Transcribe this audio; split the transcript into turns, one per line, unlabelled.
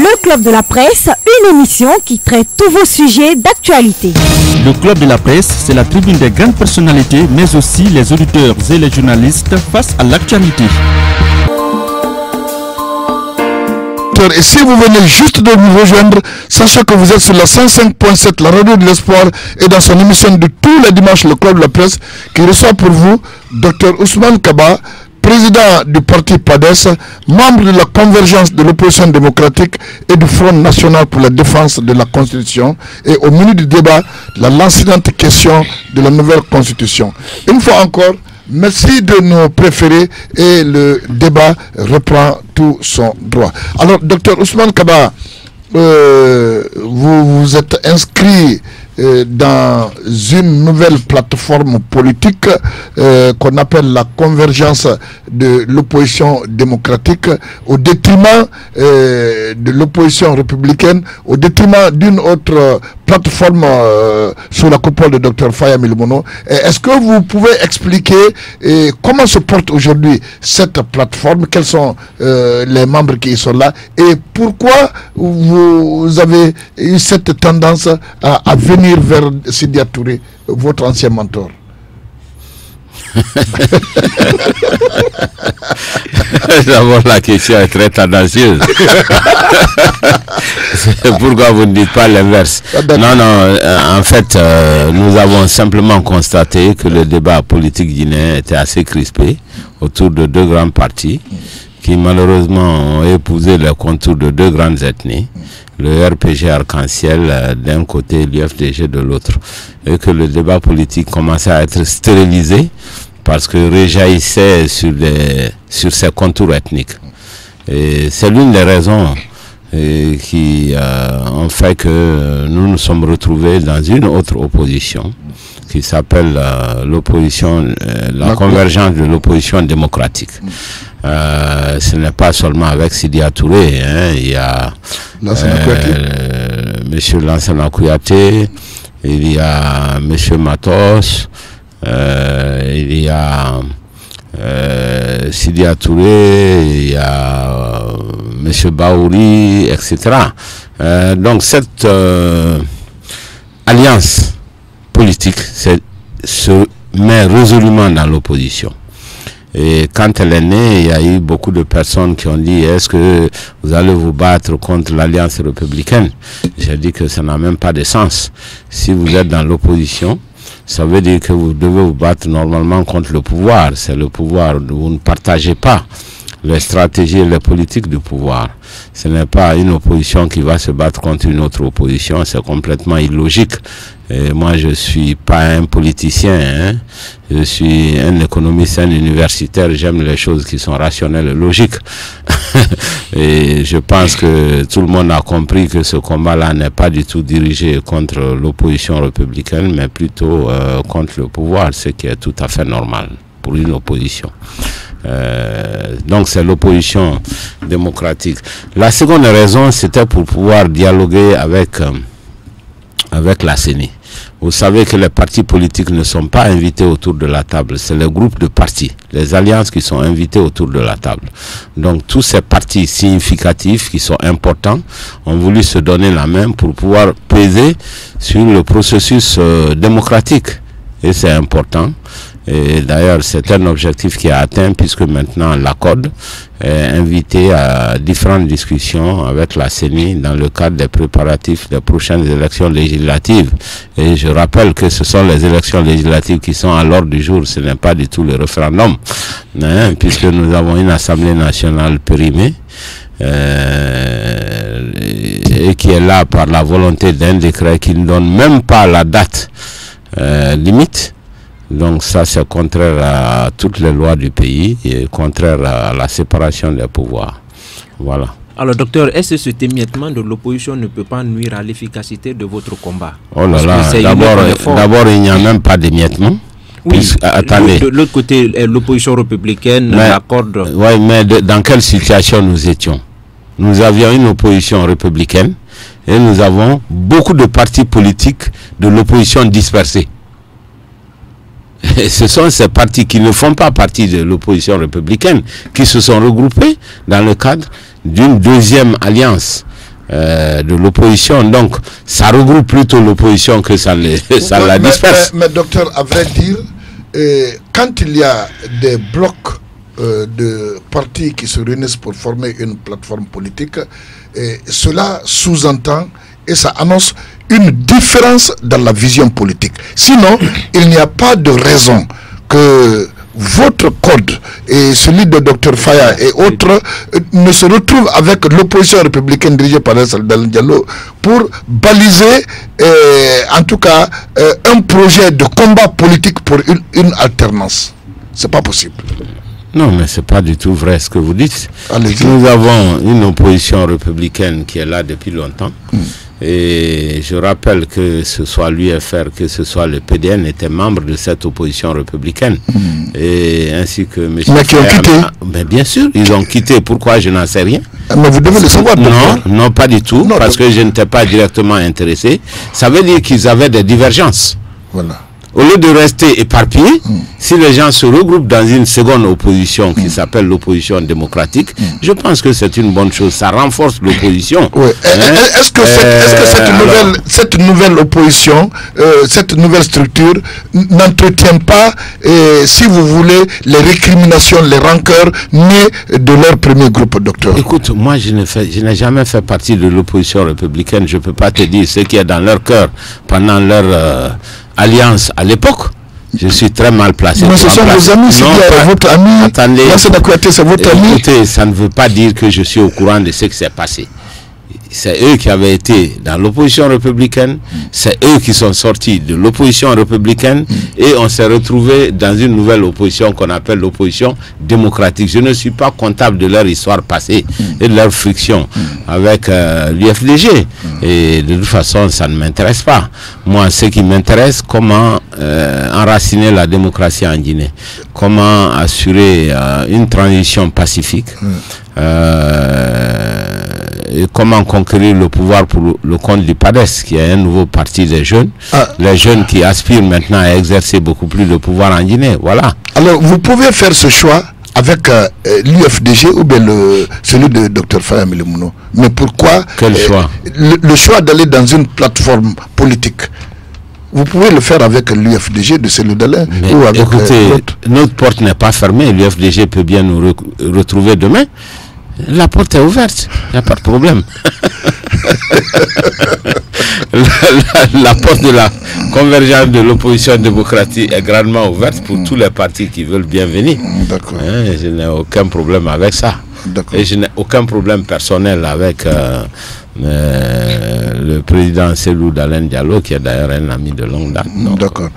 Le Club de la Presse, une émission qui traite tous vos sujets d'actualité.
Le Club de la Presse, c'est la tribune des grandes personnalités, mais aussi les auditeurs et les journalistes face à l'actualité.
Et si vous venez juste de nous rejoindre, sachez que vous êtes sur la 105.7, la radio de l'espoir, et dans son émission de tous les dimanches, le Club de la Presse, qui reçoit pour vous Dr Ousmane Kaba, président du parti PADES, membre de la convergence de l'opposition démocratique et du Front national pour la défense de la Constitution, et au milieu du débat, la lancinante question de la nouvelle Constitution. Une fois encore, merci de nous préférer et le débat reprend tout son droit. Alors, Dr Ousmane Kaba, vous vous êtes inscrit dans une nouvelle plateforme politique qu'on appelle la convergence de l'opposition démocratique au détriment de l'opposition républicaine, au détriment d'une autre plateforme sous la coupole de Dr Faya Milmono. Est-ce que vous pouvez expliquer comment se porte aujourd'hui cette plateforme, quels sont les membres qui sont là et pourquoi vous avez eu cette tendance à venir vers Sidya Touré, votre ancien mentor?
D'abord, la question est très tendancieuse. Pourquoi vous ne dites pas l'inverse? Non, en fait, nous avons simplement constaté que le débat politique guinéen était assez crispé autour de deux grands partis qui malheureusement ont épousé les contours de deux grandes ethnies, le RPG Arc-en-Ciel d'un côté, l'UFDG de l'autre, et que le débat politique commençait à être stérilisé parce que réjaillissait sur ces contours ethniques. Et c'est l'une des raisons qui ont fait que nous nous sommes retrouvés dans une autre opposition qui s'appelle l'opposition, la convergence de l'opposition démocratique. Ce n'est pas seulement avec Sidya Touré, hein, il y a Monsieur Lansana Kouyaté, il y a Monsieur Matos, il y a Sidya Touré, il y a Monsieur Baouri, etc. Donc cette alliance politique se met résolument dans l'opposition. Et quand elle est née, il y a eu beaucoup de personnes qui ont dit: est-ce que vous allez vous battre contre l'Alliance républicaine? J'ai dit que ça n'a même pas de sens. Si vous êtes dans l'opposition, ça veut dire que vous devez vous battre normalement contre le pouvoir. C'est le pouvoir, vous ne partagez pas les stratégies et les politiques du pouvoir. Ce n'est pas une opposition qui va se battre contre une autre opposition, c'est complètement illogique. Et moi, je ne suis pas un politicien, hein. Je suis un économiste, un universitaire, j'aime les choses qui sont rationnelles et logiques. Et je pense que tout le monde a compris que ce combat-là n'est pas du tout dirigé contre l'opposition républicaine, mais plutôt contre le pouvoir, ce qui est tout à fait normal pour une opposition. Donc c'est l'opposition démocratique. La seconde raison, c'était pour pouvoir dialoguer avec la CENI. Vous savez que les partis politiques ne sont pas invités autour de la table, c'est les groupes de partis, les alliances qui sont invités autour de la table. Donc tous ces partis significatifs qui sont importants ont voulu se donner la main pour pouvoir peser sur le processus démocratique. Et c'est important. Et d'ailleurs, c'est un objectif qui est atteint puisque maintenant la CODE est invitée à différentes discussions avec la CENI dans le cadre des préparatifs des prochaines élections législatives. Et je rappelle que ce sont les élections législatives qui sont à l'ordre du jour, ce n'est pas du tout le référendum, hein, puisque nous avons une Assemblée nationale périmée et qui est là par la volonté d'un décret qui ne donne même pas la date limite. Donc ça, c'est contraire à toutes les lois du pays et contraire à la séparation des pouvoirs. Voilà.
Alors, docteur, est-ce que cet émiettement de l'opposition ne peut pas nuire à l'efficacité de votre combat?
Oh là là, d'abord, il n'y a même pas d'émiettement.
Oui,
attendez.
De l'autre côté, l'opposition républicaine l'accorde.
Oui, mais dans quelle situation nous étions? Nous avions une opposition républicaine et nous avons beaucoup de partis politiques de l'opposition dispersés. Et ce sont ces partis qui ne font pas partie de l'opposition républicaine qui se sont regroupés dans le cadre d'une deuxième alliance de l'opposition. Donc, ça regroupe plutôt l'opposition que ça la disperse.
Mais docteur, à vrai dire, quand il y a des blocs de partis qui se réunissent pour former une plateforme politique, cela sous-entend et ça annonce une différence dans la vision politique. Sinon, il n'y a pas de raison que votre code et celui de Dr Faya et autres ne se retrouvent avec l'opposition républicaine dirigée par Alassane Diallo pour baliser en tout cas un projet de combat politique pour une alternance. C'est pas possible.
Non, mais c'est pas du tout vrai ce que vous dites.
Nous
avons une opposition républicaine qui est là depuis longtemps. Et je rappelle que ce soit l'UFR, que ce soit le PDN étaient membres de cette opposition républicaine. Et ainsi que M.
Mais qui ont quitté.
Mais bien sûr, ils ont quitté. Pourquoi? Je n'en sais rien.
Mais vous devez le savoir.
Non, pas du tout, parce que je n'étais pas directement intéressé. Ça veut dire qu'ils avaient des divergences.
Voilà.
Au lieu de rester éparpillés, si les gens se regroupent dans une seconde opposition qui s'appelle l'opposition démocratique, je pense que c'est une bonne chose. Ça renforce l'opposition.
Oui. Est-ce que cette nouvelle opposition, cette nouvelle structure n'entretient pas, si vous voulez, les récriminations, les rancœurs nées de leur premier groupe, docteur?
Écoute, moi je n'ai jamais fait partie de l'opposition républicaine. Je ne peux pas te dire ce qui est dans leur cœur pendant leur alliance à l'époque. Je suis très mal placé.
Mais ce sont vos amis, c'est votre ami.
Attendez,
c'est votre ami.
Écoutez, ça ne veut pas dire que je suis au courant de ce qui s'est passé. C'est eux qui avaient été dans l'opposition républicaine, c'est eux qui sont sortis de l'opposition républicaine et on s'est retrouvé dans une nouvelle opposition qu'on appelle l'opposition démocratique. Je ne suis pas comptable de leur histoire passée et de leur friction avec l'UFDG. Et de toute façon, ça ne m'intéresse pas. Moi, ce qui m'intéresse, comment enraciner la démocratie en Guinée, comment assurer une transition pacifique, et comment conquérir le pouvoir pour le compte du PADES, qui est un nouveau parti des jeunes. Les jeunes qui aspirent maintenant à exercer beaucoup plus de pouvoir en Guinée. Voilà.
Alors, vous pouvez faire ce choix avec l'UFDG ou bien celui de Dr Faya Milimono. Mais pourquoi
quel choix?
Le choix d'aller dans une plateforme politique. Vous pouvez le faire avec l'UFDG de celui d'Alain ou avec
notre porte n'est pas fermée. L'UFDG peut bien nous retrouver demain. La porte est ouverte, il n'y a pas de problème. la porte de la convergence de l'opposition démocratique est grandement ouverte pour tous les partis qui veulent bien venir.
D'accord.
Je n'ai aucun problème avec ça. Et je n'ai aucun problème personnel avec le président Selou Dalen Diallo, qui est d'ailleurs un ami de longue date.
D'accord.